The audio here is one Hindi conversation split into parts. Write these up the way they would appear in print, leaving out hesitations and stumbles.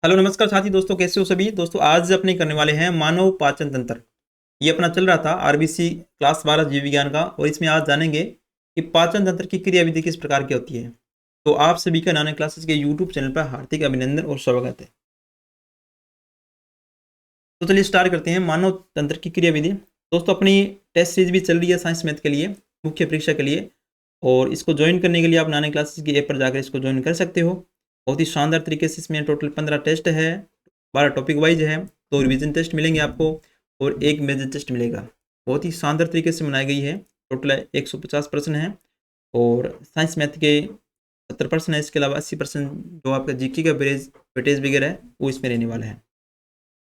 हेलो नमस्कार साथी दोस्तों, कैसे हो सभी दोस्तों। आज अपने करने वाले हैं मानव पाचन तंत्र। ये अपना चल रहा था आरबीसी क्लास 12 जीव विज्ञान का, और इसमें आज जानेंगे कि पाचन तंत्र की क्रियाविधि किस प्रकार की होती है। तो आप सभी का नाना क्लासेस के यूट्यूब चैनल पर हार्दिक अभिनंदन और स्वागत है। तो चलिए स्टार्ट करते हैं मानव तंत्र की क्रियाविधि। दोस्तों अपनी टेस्ट सीरीज भी चल रही है साइंस मैथ के लिए, मुख्य परीक्षा के लिए, और इसको ज्वाइन करने के लिए आप नाना क्लासेस की ऐप पर जाकर इसको ज्वाइन कर सकते हो। बहुत ही शानदार तरीके से इसमें टोटल 15 टेस्ट है, 12 टॉपिक वाइज है, 2 रिवीजन टेस्ट मिलेंगे आपको और 1 मेजर टेस्ट मिलेगा। बहुत ही शानदार तरीके से बनाई गई है। टोटल 150 प्रश्न है और साइंस मैथ के 70% है। इसके अलावा 80% जो आपका जीके का वेटेज वगैरह है वो इसमें रहने वाला है।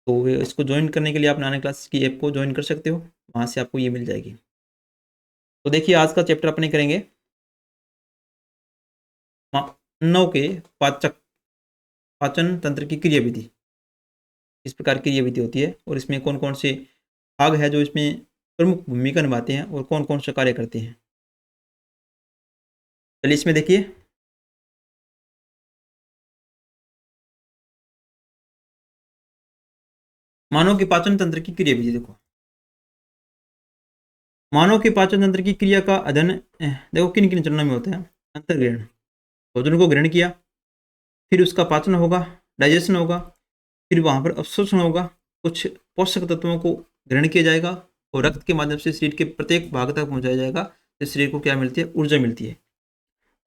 तो इसको ज्वाइन करने के लिए आप नाना क्लासेस की ऐप को ज्वाइन कर सकते हो, वहाँ से आपको ये मिल जाएगी। तो देखिए आज का चैप्टर अपने करेंगे मानव के पाचक पाचन तंत्र की क्रियाविधि। इस प्रकार की क्रियाविधि होती है और इसमें कौन कौन से भाग है जो इसमें प्रमुख भूमिका निभाते हैं और कौन कौन से कार्य करते हैं। चलिए इसमें देखिए, मानव के पाचन तंत्र की क्रियाविधि। देखो मानव के पाचन तंत्र की क्रिया का अध्ययन देखो किन किन चरणों में होता है। अंतर्ग्रहण, भोजन को ग्रहण किया, फिर उसका पाचन होगा, डाइजेशन होगा, फिर वहाँ पर अवशोषण होगा, कुछ पोषक तत्वों को ग्रहण किया जाएगा और रक्त के माध्यम से शरीर के प्रत्येक भाग तक पहुँचाया जाएगा। तो शरीर को क्या मिलती है, ऊर्जा मिलती है।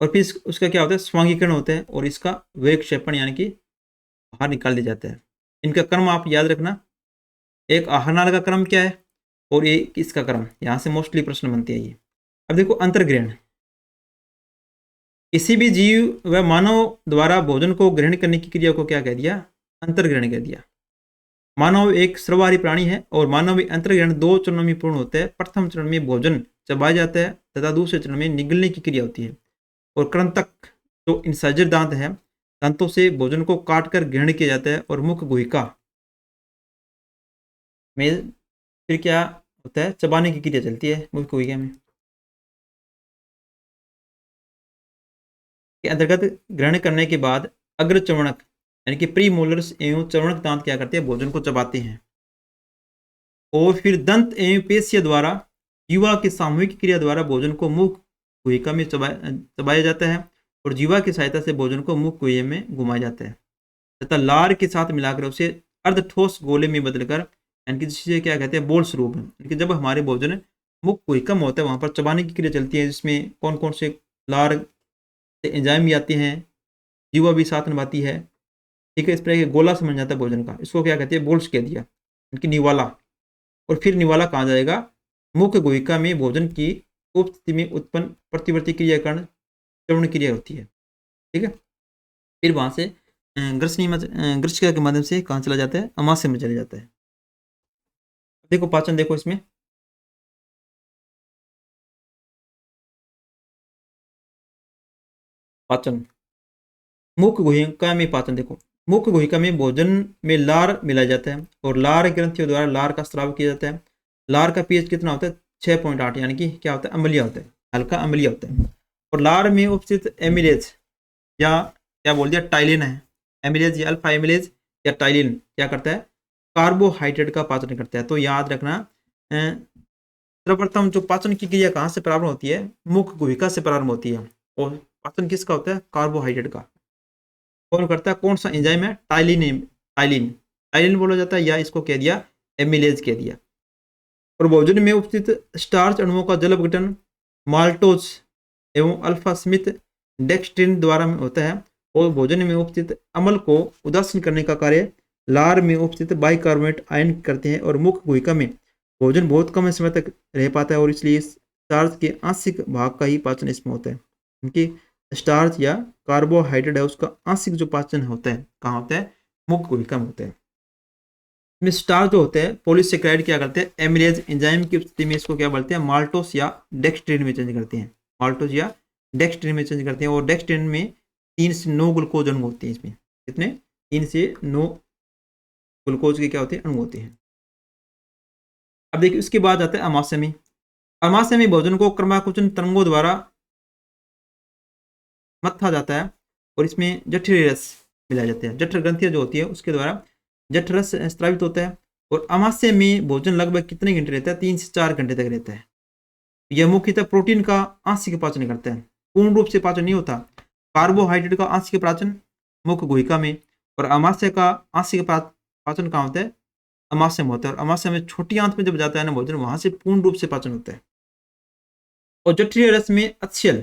और फिर उसका क्या होता है, स्वांगीकरण होता है और इसका वेगक्षेपण यानी कि बाहर निकाल दिया जाता है। इनका क्रम आप याद रखना, एक आहार नाल का क्रम क्या है और ये इसका क्रम, यहाँ से मोस्टली प्रश्न बनते हैं ये। अब देखो अंतर्ग्रहण, किसी भी जीव व मानव द्वारा भोजन को ग्रहण करने की क्रिया को क्या कह दिया, अंतर्ग्रहण कह दिया। मानव एक सर्वाहारी प्राणी है और मानवीय अंतर्ग्रहण 2 चरणों में पूर्ण होता है। प्रथम चरण में भोजन चबाया जाता है तथा दूसरे चरण में निगलने की क्रिया होती है। और कृंतक जो इंसाइजर दांत है, दांतों से भोजन को काट कर ग्रहण किया जाता है। और मुख गुहिका में फिर क्या होता है, चबाने की क्रिया चलती है मुख गुहिका में के अंतर्गत। ग्रहण करने के बाद अग्र चवणक यानी कि प्री मोलर्स एवं चवणक दांत क्या करते हैं, भोजन को चबाते हैं। और फिर दंत एवं पेशिया द्वारा जीवा की सामूहिक क्रिया द्वारा भोजन को मुख गुहिका में चबाया जाता है और जीवा की सहायता से भोजन को मुख गुहिका में घुमाया जाता है तथा लार के साथ मिलाकर उसे अर्ध ठोस गोले में बदलकर यानी कि जिसे क्या कहते हैं, बोल स्वरूप। यानी कि जब हमारे भोजन मुख गुहिका में होता है वहाँ पर चबाने की क्रिया चलती है, जिसमें कौन कौन से लार से एंजाइम भी आते हैं, जीवा भी साथ निभाती है। ठीक है, इस तरह के गोला समझ जाता है भोजन का, इसको क्या कहते हैं, बोल्स कह दिया, यानी निवाला। और फिर निवाला कहाँ जाएगा, मुख्य गुहिका में भोजन की उपस्थिति में उत्पन्न प्रतिवर्ती क्रिया कारण चरण क्रिया होती है। ठीक है, फिर वहां से ग्रसिका के माध्यम से कहाँ चला जाता है, अमाशय में चले जाता है। देखो पाचन, देखो इसमें पाचन, मुख्य गुहिका में पाचन। देखो मुख्य गुहिका में भोजन में लार मिलाया जाता है और लार ग्रंथियों द्वारा लार का स्राव किया जाता है। लार का पीएच कितना होता है, 6.8, यानी कि क्या होता है, अम्लीय होता है, हल्का अम्लीय होता है। और लार में उपस्थित एमिलेज या क्या बोल दिया, टाइलिन है। एमिलेज या अल्फा एमिलेज या टाइलिन क्या करता है, कार्बोहाइड्रेट का पाचन करता है। तो याद रखना, सर्वप्रथम जो पाचन की क्रिया कहाँ से प्रारंभ होती है, मुख्य गुहिका से प्रारंभ होती है। और पाचन किसका होता है, कार्बोहाइड्रेट का। कौन करता है, कौन सा एंजाइम है, टाइलिन। टाइलिन टाइलिन बोला जाता है, या इसको कह दिया एमिलेज कह दिया। और भोजन में उपस्थित स्टार्च अणुओं का जल अपघटन माल्टोज एवं अल्फा स्मिथ डेक्स्ट्रिन द्वारा होता है। और भोजन में उपस्थित अम्ल को उदासीन करने का कार्य लार में उपस्थित बाइकार्बोनेट आयन करते हैं। और मुख्य गुहिका में भोजन बहुत कम समय तक रह पाता है और इसलिए स्टार्च के आंशिक भाग का ही पाचन इसमें होता है। उनकी स्टार्च या कार्बोहाइड्रेट है उसका आंशिक जो पाचन होता है कहाँ होता है, मुख्य गुहिका में होता है। इसमें स्टार्च जो होते हैं पॉलीसेकेराइड क्या करते हैं, एमिलेज एंजाइम की स्थिति में इसको क्या बोलते हैं, माल्टोस या डेक्स्ट्रिन में चेंज करते हैं। माल्टोस या डेक्स्ट्रिन में चेंज करते हैं। और डेक्स्ट्रिन में 3 से 9 ग्लूकोज अणु होते हैं। इसमें कितने, 3 से 9 ग्लूकोज के क्या होते हैं, अणु होते हैं। अब देखिए उसके बाद आता है अमाशय में। अमाशय में भोजन को क्रमाकुचन तरंगों द्वारा मथा जाता है और इसमें जठरी रस मिलाए जाते हैं। जठर ग्रंथियां जो होती है उसके द्वारा जठर रस स्रावित होता है। और अमाशय में भोजन लगभग कितने घंटे रहता है? 3 से 4 घंटे तक रहता है। यह मुख्यतः प्रोटीन का आंशिक पाचन करता है, पूर्ण रूप से पाचन नहीं होता। कार्बोहाइड्रेट का आंशिक पाचन मुख्य गुहिका में, और अमाशय का आंशिक पाचन कहाँ होता है? अमाशय में होता है। और अमाशय में छोटी आंत में जब जाता है ना भोजन, वहां से पूर्ण रूप से पाचन होता है। और जठरीय रस में अक्षयल,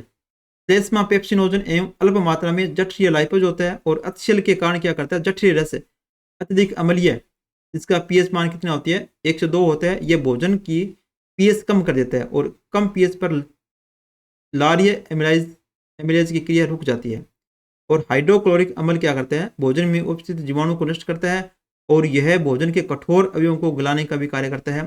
श्लेष्मा, पेप्सिनोजन एवं अल्प मात्रा में जठरीय लाइपोज होता है। और अक्षयल के कारण क्या करता है? जठरीय रस अत्यधिक अम्लीय, जिसका पीएच मान कितना होती है? 102 होता है। यह भोजन की पीएच कम कर देता है, और कम पीएच पर लारीय एमिलेज की क्रिया रुक जाती है। और हाइड्रोक्लोरिक अम्ल क्या करते हैं? भोजन में उपस्थित जीवाणु को नष्ट करता है, और यह भोजन के कठोर अवयवों को गलाने का भी कार्य करता है।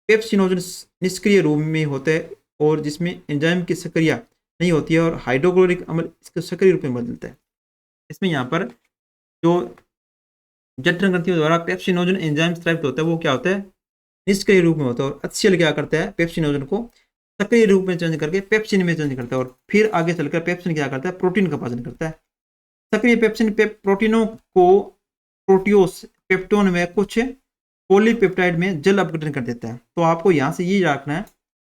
पेप्सिनोजन निष्क्रिय रूप में होता है, और जिसमें एंजाइम की सक्रिया नहीं होती है, और हाइड्रोक्लोरिक अम्ल इसको सक्रिय रूप में बदलता है। इसमें यहाँ पर जो जठर ग्रंथियों द्वारा पेप्सिनोजन एंजाइम स्रावित होता है वो क्या होता है? निष्क्रिय रूप में होता है। और अक्षयल क्या करता है? पेप्सिनोजन को सक्रिय रूप में चेंज करके पेप्सिन में चेंज करता है। और फिर आगे चलकर पेप्सिन क्या करता है? प्रोटीन का पाचन करता है। सक्रिय पेप्सिन प्रोटीनों को प्रोटियोस पेप्टोन में कुछ पॉलीपेप्टाइड में जल अपघटन कर देता है। तो आपको यहाँ से ये याद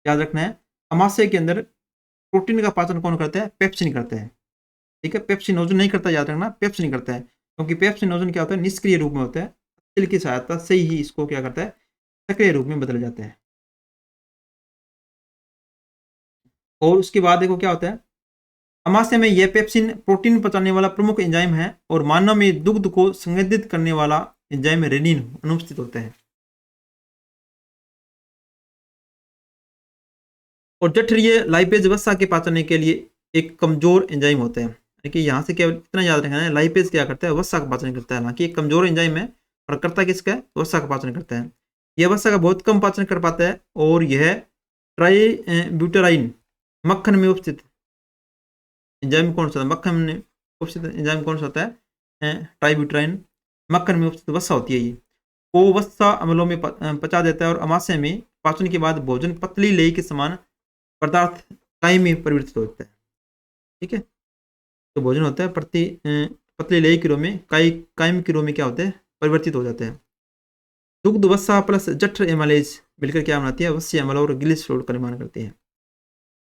रखना है, अमाशय के अंदर प्रोटीन का पाचन कौन करता है? पेप्सिन करता है। ठीक है, पेप्सिनोजन नहीं करता, याद रखना, पेप्सिन करता है। क्योंकि पेप्सिनोजन क्या होता है? निष्क्रिय रूप में होता है। तिल की सहायता से ही इसको क्या करता है? सक्रिय रूप में बदल जाता है। और उसके बाद देखो क्या होता है, अमाशय में यह पेप्सिन प्रोटीन पचाने वाला प्रमुख एंजाइम है, और मानव में दुग्ध को संवेदित करने वाला एंजाइम रेनिन अनुपस्थित होता है। और जठरीय लाइपेज वसा के पाचन के लिए एक कमजोर एंजाइम होता है। देखिए यहाँ से केवल इतना याद रखना है, लाइपेज क्या करता है? वसा का पाचन करता है। हालांकि एक कमजोर एंजाइम है, और करता किसका है? वसा का पाचन करता है। यह वसा का बहुत कम पाचन कर पाता है, और यह ट्राई ब्यूटेराइन मक्खन में उपस्थित एंजाइम कौन सा? मक्खन में उपस्थित एंजाइम कौन सा होता है? ट्राइब्यूटेराइन मक्खन में उपस्थित वसा होती है। ये वो वसा अम्लों में पचा देता है, और अमाशय में पाचन के बाद भोजन पतली लेई के समान पदार्थ काई में परिवर्तित होता है। ठीक है, तो भोजन होता है पतली लेई के रूप में कायम के रूप में क्या होते हैं? परिवर्तित हो जाते हैं। दुग्ध वसा प्लस जठर एमाइलेज मिलकर क्या बनाती है? वस्य अम्ल और ग्लिसरॉल का निर्माण करती है।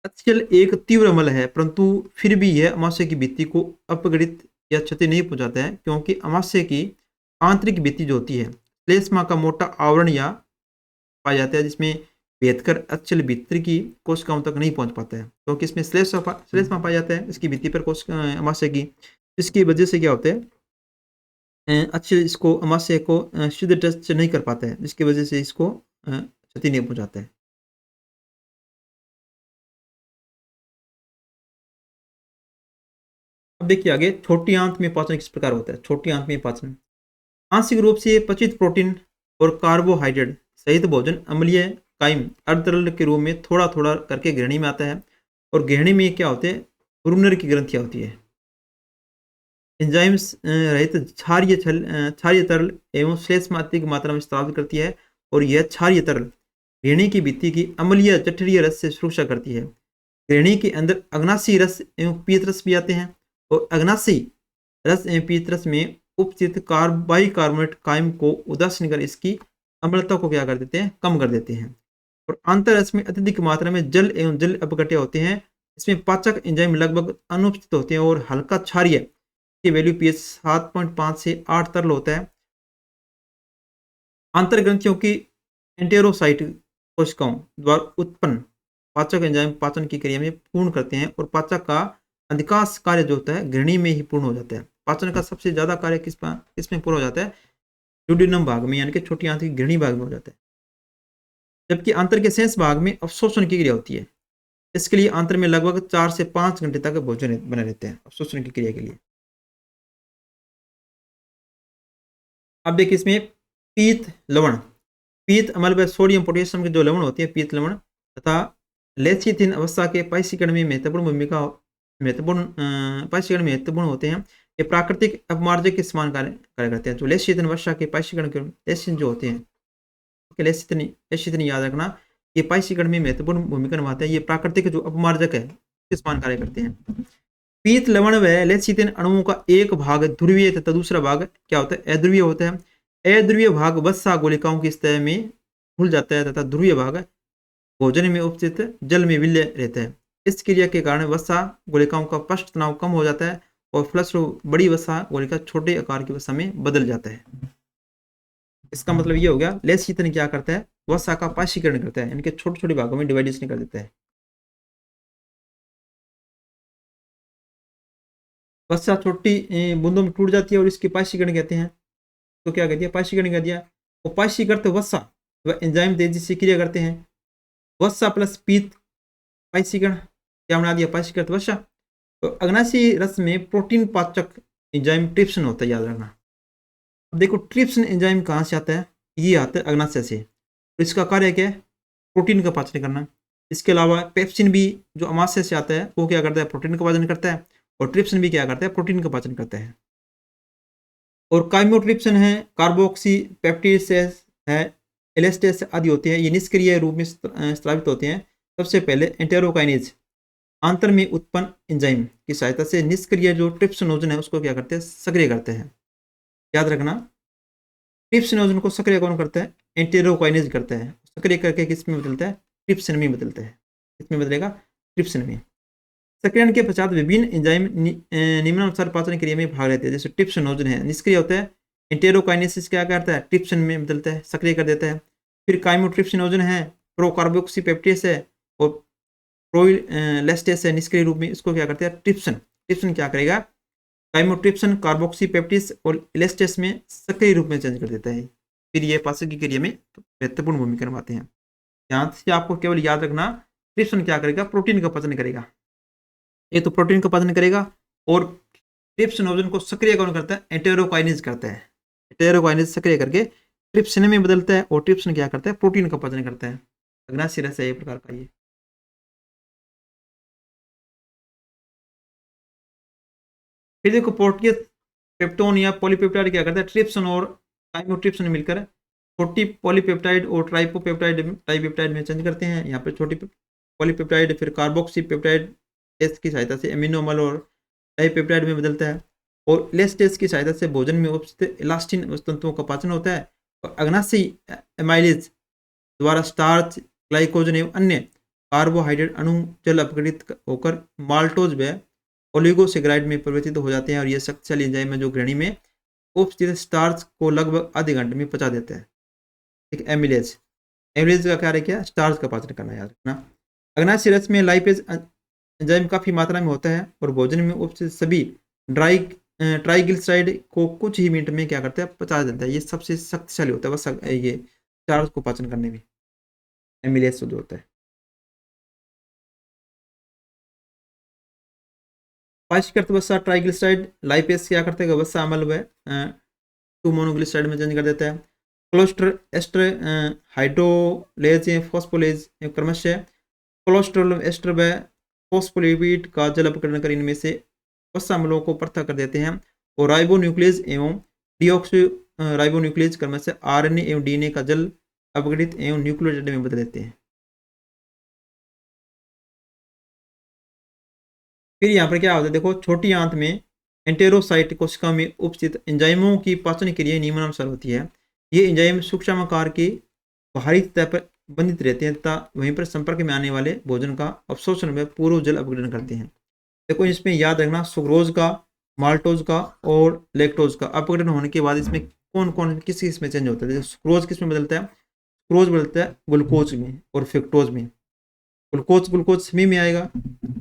अक्षयल एक तीव्र अम्ल है, परंतु फिर भी यह अमाशय की भित्ति को अपगड़ित या क्षति नहीं पहुंचाता है, क्योंकि अमाशय की आंतरिक भित्ति जो होती है श्लेष्मा का मोटा आवरण या पाया जाता है, जिसमें भेदकर अक्षयल भीतर की कोशिकाओं तक नहीं पहुंच पाता है, क्योंकि इसमें श्लेष्मा पाया जाता है इसकी भित्ति पर अमाशय की। इसकी वजह से क्या होता है? अक्षयल इसको अमाशय को शुद्ध टच नहीं कर पाता है, जिसकी वजह से इसको क्षति नहीं पहुंचाता है। अब देखिए आगे, छोटी आंत में पाचन किस प्रकार होता है? छोटी आंत में पाचन आंशिक रूप से पचित प्रोटीन और कार्बोहाइड्रेट सहित भोजन अम्लीय कायम अर्धतरल के रूप में थोड़ा थोड़ा करके ग्रहणी में आता है। और ग्रहणी में क्या होते हैं? ब्रूनर की ग्रंथियां होती है। एंजाइम्स रहित क्षारीय तरल एवं श्लेष्मात्मक मात्रा में स्रावित करती है, और यह क्षारीय तरल ग्रहणी की भित्ति की अम्लीय जठरीय रस से सुरक्षा करती है। ग्रहणी के अंदर अग्नाशी रस एवं पीत रस भी आते हैं, और अग्नाशी रस एवं पीत रस में उपस्थित बाइकार्बोनेट कायम को उदासीन कर इसकी अम्लता को क्या कर देते हैं? कम कर देते हैं। और आंतररस में अत्यधिक मात्रा में जल एवं जल अपघट्य होते हैं। इसमें पाचक एंजाइम लगभग अनुपस्थित होते हैं, और हल्का क्षारीय की वैल्यू पीएच 7.5 से 8 तरल होता है। आंतर ग्रंथियों की एंटेरोसाइट कोशिकाओं द्वारा उत्पन्न पाचक एंजाइम पाचन की क्रिया में पूर्ण करते हैं, और पाचक का अधिकांश कार्य जो होता है ग्रहणी में ही पूर्ण हो जाता है। पाचन का सबसे ज्यादा कार्य किसमें पूर्ण हो जाता है? ड्यूडेनम भाग में, यानी कि छोटी आंत की ग्रहणी भाग में हो जाता है। जबकि आंतर के शेष भाग में अवशोषण की क्रिया होती है। इसके लिए आंतर में लगभग 4 से 5 घंटे तक भोजन बने रहते हैं अवशोषण की क्रिया के लिए। अब देखिए इसमें पीत लवण, पीत अम्ल व सोडियम पोटेशियम के जो लवण होती है पीत लवण तथा लेचिथिन अवस्था के पाइसीकरण में महत्वपूर्ण होते हैं। ये प्राकृतिक अपमार्जक के समान कार्य करते हैं। जो लेचिथिन अवस्था के पाइसीकरण के लेचिन जो होते हैं, लेचिथिन याद रखना, ये पाइसीकरण में महत्वपूर्ण भूमिका निभाते हैं। ये प्राकृतिक जो अपमार्जक है के समान कार्य करते हैं। पीत लवण व लेसिथिन अणुओं का एक भाग ध्रुवीय तथा दूसरा भाग क्या होता है, अध्रुवीय होता है। अध्रुवीय भाग वसा गोलिकाओं की सतह में घुल जाता है तथा ध्रुवीय भाग भोजन में उपस्थित जल में विलय रहता है। इस क्रिया के कारण वसा गोलिकाओं का पृष्ठ तनाव कम हो जाता है और फलस्वरूप बड़ी वसा गोलिका छोटे आकार की वसा में बदल जाता है। इसका मतलब ये हो गया, लेसिथिन क्या करता है, वसा का पाशीकरण करता है, इनके छोटे छोटे भागों में डिवाइडेशन कर देता है। वसा छोटी बूंदों में टूट जाती है और इसके पाशीकरण कहते हैं। तो क्या कह दिया, पाशीकरण कह दिया। वो पाशीकृत वसा व एंजाइम तेजी से क्रिया करते हैं। वसा प्लस पीत पाशीकरण क्या बना दिया, पाशीकृत वसा। तो अग्नाशयी रस में प्रोटीन पाचक एंजाइम ट्रिप्सिन होता है, याद रखना। अब देखो ट्रिप्सिन एंजाइम कहाँ से आता है, ये आता है अग्नाशय से। तो इसका कार्य क्या है, प्रोटीन का पाचन करना। इसके अलावा पेप्सिन भी जो अमाशय से आता है वो क्या करता है, प्रोटीन का पाचन करता है। और ट्रिप्सिन भी क्या करता है, प्रोटीन का पाचन करता है। और काइमोट्रिप्सिन है, कार्बोक्सी पेप्टिड्स है, एलेस्टेस आदि होते हैं, ये निष्क्रिय रूप में स्रावित होते हैं। सबसे पहले एंटेरोकाइनेज आंतर में उत्पन्न एंजाइम की सहायता से निष्क्रिय जो ट्रिप्सिनोजन है उसको क्या करते हैं, सक्रिय करते हैं। याद रखना, ट्रिप्सिनोजन को सक्रिय कौन करता है, एंटेरोकाइनेज करता है। सक्रिय करके किस में बदलता है, ट्रिप्सिन में बदलता है। किसमें बदलेगा, ट्रिप्सिन में। सक्रियण के पश्चात विभिन्न एंजाइम निम्नानुसार पाचन क्रिया में भाग लेते हैं। जैसे ट्रिप्सिनोजन है, निष्क्रिय होता है, एंटेरोकाइनेसिस क्या करता है, ट्रिप्सिन में बदलता है, सक्रिय कर देता है। फिर काइमोट्रिप्सिनोजन है, प्रोकार्बोक्सी पेप्टिडेस है और प्रोइलेस्टेस है, निष्क्रिय रूप में इसको क्या करते हैं, ट्रिप्सिन। ट्रिप्सिन क्या करेगा, काइमोट्रिप्सिन कार्बोक्सी पेप्टिस और इलेस्टेस में सक्रिय रूप में चेंज कर देता है। फिर ये पाचन की क्रिया में महत्वपूर्ण भूमिका निभाते हैं। यहाँ से आपको केवल याद रखना, ट्रिप्सिन क्या करेगा, प्रोटीन का पाचन करेगा। ये तो प्रोटीन का पाचन करेगा। और ट्रिप्सिनोजन को सक्रिय कौन करता है, एंटेरोकाइनेज करता है। एंटेरोकाइनेज सक्रिय करके ट्रिप्सिन में बदलता है और ट्रिप्सिन क्या करता है, प्रोटीन का पाचन करता है। अग्नाशय रस है एक प्रकार का ये। फिर देखो प्रोटीज पेप्टोन या पॉलीपेप्टाइड क्या करता है, ट्रिप्सिन और काइमोट्रिप्सिन मिलकर छोटी पॉलीपेप्टाइड और ट्राइपेप्टाइड में चेंज करते हैं। यहाँ पे छोटी पॉलीपेप्टाइड फिर कार्बोक्सी पेप्टाइड एस की सहायता से एमिनो अम्ल और डाइपेप्टाइड में बदलता है। और लेस्टेस की सहायता से भोजन में उपस्थित इलास्टिन तंतुओं का पाचन होता है। और अग्नाशयी एमाइलेज द्वारा स्टार्च, ग्लाइकोजन एवं अन्य कार्बोहाइड्रेट अणु जल अपघटित होकर माल्टोज व ओलिगोसेग्राइड में परिवर्तित हो जाते हैं। और ये शक्तिशाली एंजाइम है जो ग्रहणी में उपस्थित स्टार्च को लगभग आधे घंटे में पचा देते हैं। एक एमिलेज, एमिलेज का कार्य क्या है, स्टार्च का पाचन करना, याद रखना। अग्नाशयी रस में लाइपेज एंजाइम काफी मात्रा में होता है और भोजन में उपस्थित सभी ट्राइग्लिसराइड को कुछ ही मिनट में क्या करता है, पचा देता है। ये सबसे शक्तिशाली होता है बस ये स्टार्च को पाचन करने में, एमिलेज जो होता है। पाचकृत वसा ट्राइग्लिसराइड लाइपेज क्या करते हैं, वसा अम्ल व 2 मोनोग्लिसराइड में चेंज कर देता है। कोलेस्टर एस्टर हाइड्रोलेज फॉस्फोलेज क्रमशः कोलेस्ट्रॉल एस्टर व फॉस्फोलिपिड का जल अपकरण कर इनमें से वसा अम्लों को पृथक कर देते हैं। और राइबोन्यूक्लियस एवं डीऑक्सी राइबोन्यूक्लियस क्रमशः आरएनए एवं डीएनए का जल अपघटित एवं न्यूक्लियोटाइड में बदल देते हैं। फिर यहाँ पर क्या होता है, देखो छोटी आंत में एंटेरोसाइट कोशिका में उपस्थित एंजाइमों की पाचन क्रिया निम्नानुसार होती है। ये एंजाइम सूक्ष्माकार के बाहरी सतह पर बंधित रहते हैं तथा वहीं पर संपर्क में आने वाले भोजन का अवशोषण में पूर्व जल अपघटन करते हैं। देखो इसमें याद रखना, सुक्रोज का, माल्टोज का और लैक्टोज का अपघटन होने के बाद इसमें कौन कौन किस किस में चेंज होता है। सुक्रोज किस में बदलता है, सुक्रोज बदलता है ग्लूकोज में और फ्रक्टोज में। ग्लूकोज सभी में आएगा।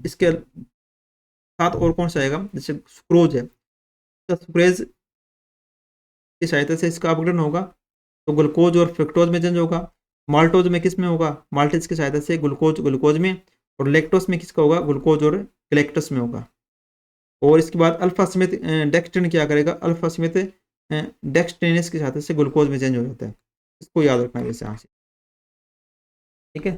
इसके साथ और कौन सा आएगा, जैसे सुक्रोज है, तो सुक्रेज की सहायता से इसका अपघटन होगा तो ग्लूकोज और फ्रक्टोज में चेंज होगा। माल्टोज में किस में होगा, माल्टेज की सहायता से ग्लूकोज में। और लैक्टोस में किसका होगा, ग्लूकोज और गैलेक्टस में होगा। और इसके बाद अल्फा समेत डेक्सट्रिन क्या करेगा, अल्फा समेत डेक्सट्रिनस की सहायता से ग्लूकोज में चेंज हो जाता है। इसको याद रखना है वैसे यहाँ से, ठीक है।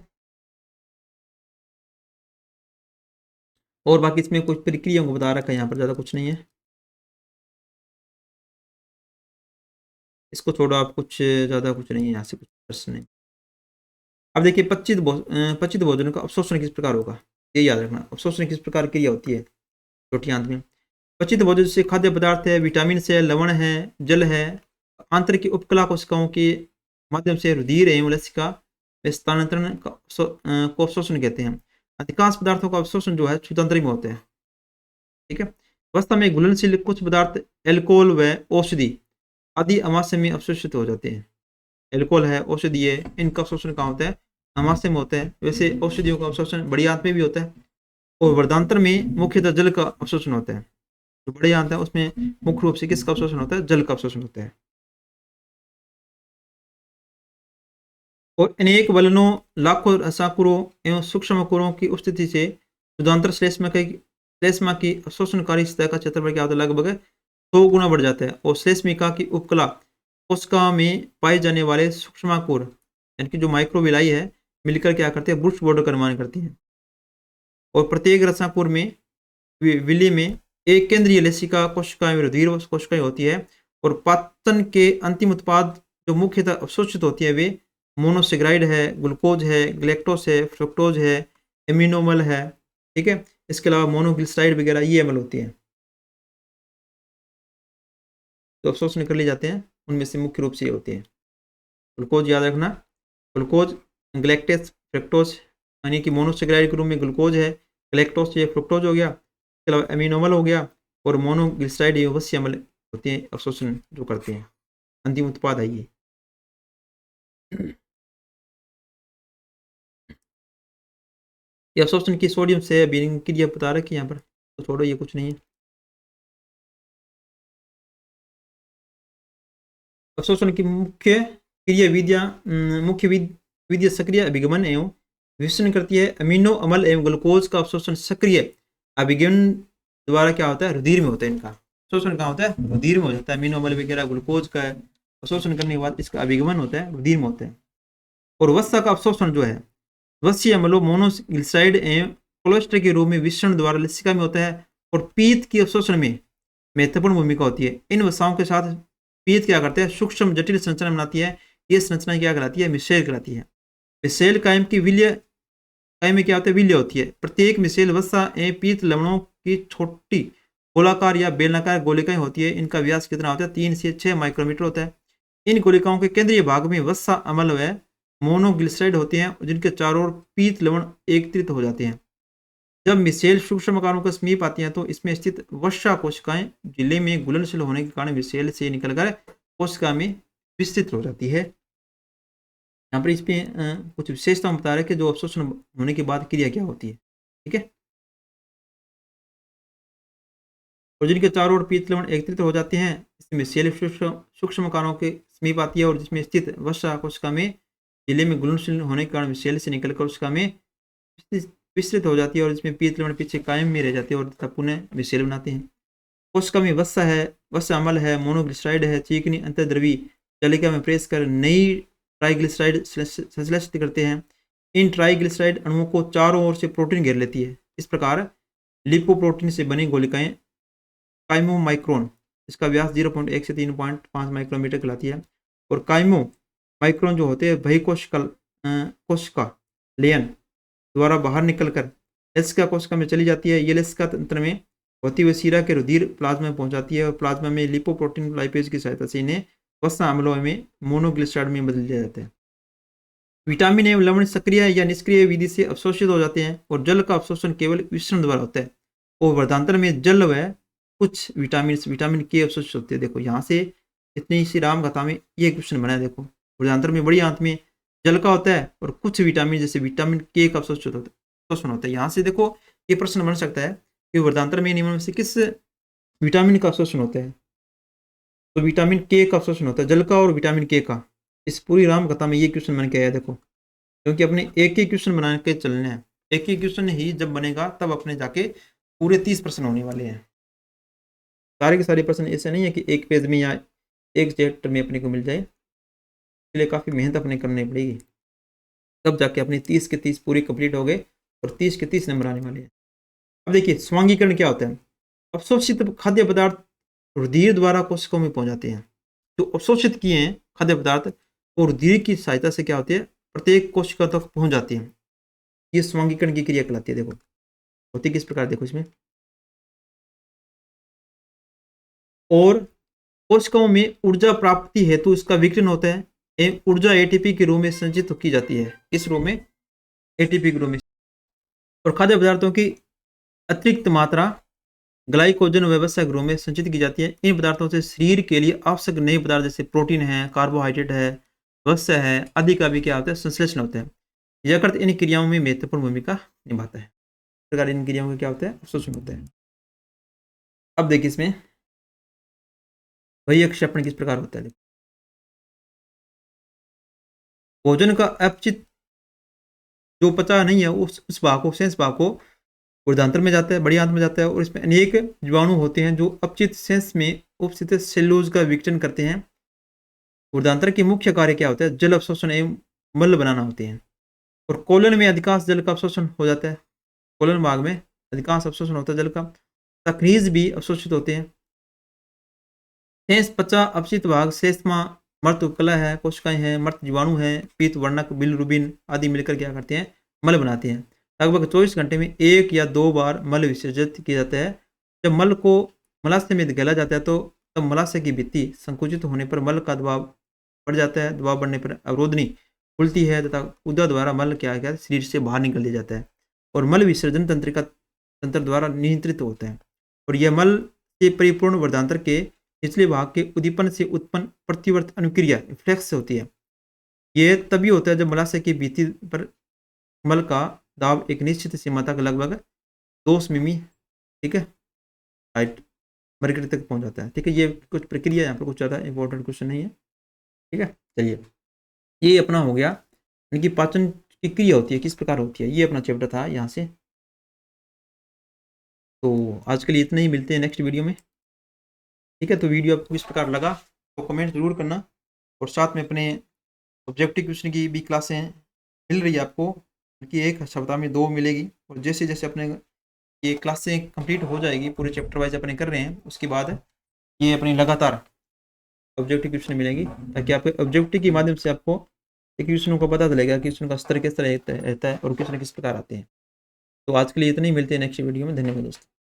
और बाकी इसमें कुछ प्रक्रियाओं को बता रखा है, यहाँ पर ज़्यादा कुछ नहीं है। इसको छोड़ो आप, कुछ ज़्यादा कुछ नहीं है यहाँ से, कुछ प्रश्न नहीं। अब देखिए पचित भोजन का अवशोषण किस प्रकार होगा, ये याद रखना। अवशोषण किस प्रकार क्रिया होती है, छोटी आंत में। पचित भोजन जैसे खाद्य पदार्थ है, विटामिन है, लवण है, जल है, आंतरिक उपकला कोशिकाओं के माध्यम से रुधिर एवं लसिका में स्थानांतरण को अवशोषण कहते हैं। अधिकांश पदार्थों का अवशोषण जो है क्षुद्रांतरी में होता है। ठीक है। वास्तव में घुलनशील कुछ पदार्थ एल्कोहल व औषधि आदि अमाशय में अवशोषित हो जाते हैं। एल्कोहल है, औषधि है, इनका अवशोषण कहाँ होता है? अमाशय में होता है। वैसे औषधियों का अवशोषण बड़ी आंत में भी होता है और वर्धांतर में मुख्यतः जल का अवशोषण होता है। जो बड़ी आंत है उसमें मुख्य रूप से किसका अवशोषण होता है? जल का अवशोषण होता है। और अनेक वलनों, लाखों रसाकुरों एवं सूक्ष्म कुरों की उपस्थिति से शुद्धांतर श्लेष्मा की अवशोषणकारी सतह का क्षेत्रफल क्या होता है? लगभग 100 गुना बढ़ जाता है। और श्लेष्मिका की उपकला कोशिका में पाए जाने वाले सूक्ष्माकुर यानी कि जो माइक्रोविलाई है मिलकर क्या करते हैं? ब्रूस्ट बॉर्डर का निर्माण करती हैं। और प्रत्येक रसाकुर में विली में एक केंद्रीय लेशिका कोशिकाएं रुधिर कोशिकाएं होती है। और पाचन के अंतिम उत्पाद जो मुख्यतः अवशोषित होती है वे मोनोसेग्राइड है, ग्लूकोज है, ग्लैक्टोज है, फ्रुक्टोज है, एमिनोमल है। ठीक है। इसके अलावा मोनोग्लिसराइड वगैरह ये अमल होती है जो अवशोषण कर लिए जाते हैं। उनमें से मुख्य रूप से ये होती है। ग्लूकोज याद रखना, ग्लूकोज, ग्लैक्टेस, फ्रुक्टोज यानी कि मोनोसेग्राइड के रूप में ग्लूकोज है, ग्लैक्टोज ये फ्रुक्टोज हो गया, इसके अलावा एमिनोमल हो गया और मोनोग्लिसराइड ये अवश्य अमल होते हैं, अवशोषण जो करते हैं। अंतिम उत्पाद है ये। ये अवशोषण की सोडियम से बीरिंग क्रिया बता रखी है यहाँ पर, तो छोड़ो ये कुछ नहीं है। अवशोषण की मुख्य क्रिया विधियां सक्रिय अभिगमन एवं विश्लेषण करती है। अमीनो अम्ल एवं ग्लूकोज का अवशोषण सक्रिय अभिगमन द्वारा क्या होता है? रुधिर में होता है। इनका अवशोषण कहाँ होता है? रुधिर में हो जाता है। अमीनो अम्ल वगैरह ग्लूकोज का अवशोषण करने के बाद इसका अभिगमन होता है, रुधिर में होता है। और वसा का अवशोषण जो है वसीय अम्लों मोनोग्लिसराइड एवं कोलेस्टर के रूप में विषण द्वारा लसिका में होता है। और पीत की अवशोषण में महत्वपूर्ण भूमिका होती है। इन वसाओं के साथ पीत क्या करते हैं? सूक्ष्म जटिल संरचना बनाती है। ये संरचना क्या कहलाती है? मिसेल कहलाती है। मिसेल कायम की विलय कायम में क्या होता है? विलय होती है। प्रत्येक मिसेल वसा एवं पीत लवणों की छोटी गोलाकार या बेलनाकार गोलिकाएं होती है। इनका व्यास कितना होता है? 3 से 6 माइक्रोमीटर होता है। इन गोलिकाओं के केंद्रीय भाग में वसा अम्ल व मोनोग्लिसराइड होते हैं जिनके चारों ओर पीत लवण एकत्रित हो जाते हैं। जब मिसेल सूक्ष्म आकारों के समीप आती हैं तो इसमें स्थित वसा कोशिकाएं जिले में घुलनशील होने के कारण मिसेल से निकलकर कोशिका में विस्तृत हो जाती है। यहाँ पर इसमें कुछ विशेषता बता रहे हैं कि जो अवशोषण होने के बाद क्रिया क्या होती है। ठीक है। और जिनके चारों ओर पीत लवण एकत्रित हो जाते हैं इसमें मिसेल सूक्ष्म आकारों के समीप आती है और जिसमें स्थित वसा कोशिका में जिले में घुलनशील होने के कारण मिसेल से निकलकर कोशिका में विस्तृत हो जाती है और इसमें पीत लवण पीछे कायम में रह जाती है और पुनः मिसेल बनाते हैं। कोशिका में वसा है, वसा अम्ल है, मोनोग्लिसराइड है, चिकनी अंतर्द्रवी तालिका में प्रेस कर नई ट्राइग्लिसराइड संश्लेषित करते हैं। इन ट्राइग्लिसराइड अणुओं को चारों ओर से प्रोटीन घेर लेती है। इस प्रकार लिपोप्रोटीन से बनी गोलिकाएं काइमोमाइक्रोन, इसका व्यास 0.1 से 3.5 माइक्रोमीटर कहलाती है। और काइमो माइक्रोन जो होते हैं कोशिका लेयन द्वारा बाहर निकलकर लेस्का कोशिका में चली जाती है। ये लेस्का तंत्र में होती हुई सीरा के रुधिर प्लाज्मा में पहुंच जाती है और प्लाज्मा में लिपोप्रोटीन लाइपेज की सहायता से इन्हें वसा अम्लों में मोनोग्लिसराइड में बदल दिया जाता है। विटामिन एवं लवण सक्रिय या निष्क्रिय विधि से अवशोषित हो जाते हैं और जल का अवशोषण केवल विषण द्वारा होता है। और वर्धांतर में जल व कुछ विटामिन के अवशोषित होते हैं। देखो यहाँ से इतनी सी राम कथा में ये क्वेश्चन बना है। देखो वर्धांतर में बड़ी आंत में जल का होता है और कुछ विटामिन जैसे विटामिन के का अवशोषण होता है। यहाँ से देखो ये प्रश्न बन सकता है कि वर्धांतर में निम्न में से किस विटामिन का अवशोषण होता है? तो विटामिन के का अवशोषण होता है, जल का और विटामिन के का। इस पूरी राम कथा में ये क्वेश्चन बन के आया। देखो क्योंकि अपने एक ही क्वेश्चन बना के चलने हैं, एक ही क्वेश्चन ही जब बनेगा तब अपने जाके पूरे 30 प्रश्न होने वाले हैं। सारे के सारे प्रश्न ऐसे नहीं है कि एक पेज में या एक चैप्टर में अपने को मिल जाए, इसके लिए काफ़ी मेहनत अपने करनी पड़ेगी, तब जाके अपने 30 के 30 पूरी कंप्लीट हो गए और 30 के 30 नंबर आने वाले हैं। अब देखिए स्वांगीकरण क्या होता है? अवशोषित खाद्य पदार्थ रुधिर द्वारा कोशिकाओं में पहुंच जाते हैं। जो अवशोषित किए हैं खाद्य पदार्थ वो रुधिर की सहायता से क्या होती है? प्रत्येक कोशिका तक पहुंच जाती है। ये स्वांगीकरण की क्रिया कहलाती है। देखो होती किस प्रकार, देखो इसमें और कोशिकाओं में ऊर्जा प्राप्ति हेतु इसका विघटन होता है। ऊर्जा एटीपी के रूप में संचित की जाती है। इस रूप में एटीपी के रूप में। और खाद्य पदार्थों की अतिरिक्त मात्रा ग्लाइकोजन व्यवस्था के रूप में संचित की जाती है। इन पदार्थों से शरीर के लिए आवश्यक नए पदार्थ जैसे प्रोटीन है, कार्बोहाइड्रेट है, वसा है आदि का भी क्या होता है, संश्लेषण होता है। यकृत इन क्रियाओं में महत्वपूर्ण भूमिका निभाता है। इस प्रकार इन क्रियाओं का क्या होता है, अवशोषण होता है। अब देखिए इसमें वही क्षपण किस प्रकार होता है। भोजन का अपचित जो पचा नहीं है उस भाग को, शेष भाग को गुर्दांतर में जाता है, बड़ी आंत में जाता है और इसमें अनेक जीवाणु होते हैं जो अपचित शेष में उपस्थित सेलुलोज का विघटन करते हैं। गुर्दांतर की मुख्य कार्य क्या होता है, जल अवशोषण एवं मल बनाना होते हैं। और कोलन में अधिकांश जल का अवशोषण हो जाता है। कोलन भाग में अधिकांश अवशोषण होता है जल का। तकनीज भी अवशोषित होते हैं। शेष पचा अपचित भाग शेषमा मर्त उपकला है, कोशिकाएं हैं, मर्त जीवाणु हैं, पीत वर्णक, बिलिरुबिन आदि मिलकर क्या करते हैं, मल बनाते हैं। लगभग 24 घंटे में 1 या 2 बार मल विसर्जित किया जाता है। जब मल को मलाशय में गला जाता है तो तब मलाशय की भित्ति संकुचित होने पर मल का दबाव बढ़ जाता है। दबाव बढ़ने पर अवरोधनी खुलती है तथा उदर द्वारा मल क्या है, शरीर से बाहर निकल दिया जाता है और मल विसर्जन तंत्र द्वारा नियंत्रित होता है। और यह मल से परिपूर्ण वर्धांतर के निचले भाग के उद्दीपन से उत्पन्न प्रतिवर्त अनुक्रिया रिफ्लेक्स होती है। यह तभी होता है जब मलाशय की भित्ति पर मल का दाब एक निश्चित सीमा तक लगभग 2 मिमी, ठीक है, हाइट मर्करी तक पहुंच जाता है। ठीक है, ये कुछ प्रक्रिया यहाँ पर कुछ ज़्यादा इंपॉर्टेंट क्वेश्चन नहीं है। ठीक है, चलिए ये अपना हो गया, इनकी पाचन की क्रिया होती है किस प्रकार होती है, ये अपना चैप्टर था यहाँ से। तो आज के लिए इतना ही, मिलते हैं नेक्स्ट वीडियो में। ठीक है, तो वीडियो आपको किस प्रकार लगा तो कमेंट जरूर करना। और साथ में अपने ऑब्जेक्टिव क्वेश्चन की भी क्लासें मिल रही है आपको, कि एक सप्ताह में 2 मिलेगी। और जैसे जैसे अपने ये क्लासें कंप्लीट हो जाएगी, पूरे चैप्टर वाइज अपने कर रहे हैं, उसके बाद ये अपनी लगातार ऑब्जेक्टिव क्वेश्चन मिलेंगी, ताकि आपके ऑब्जेक्टिव के माध्यम से आपको क्वेश्चनों को पता चलेगा कि क्वेश्चन का स्तर किस तरह रहता है और क्वेश्चन किस प्रकार आते हैं। तो आज के लिए इतना ही, मिलते हैं नेक्स्ट वीडियो में। धन्यवाद दोस्तों।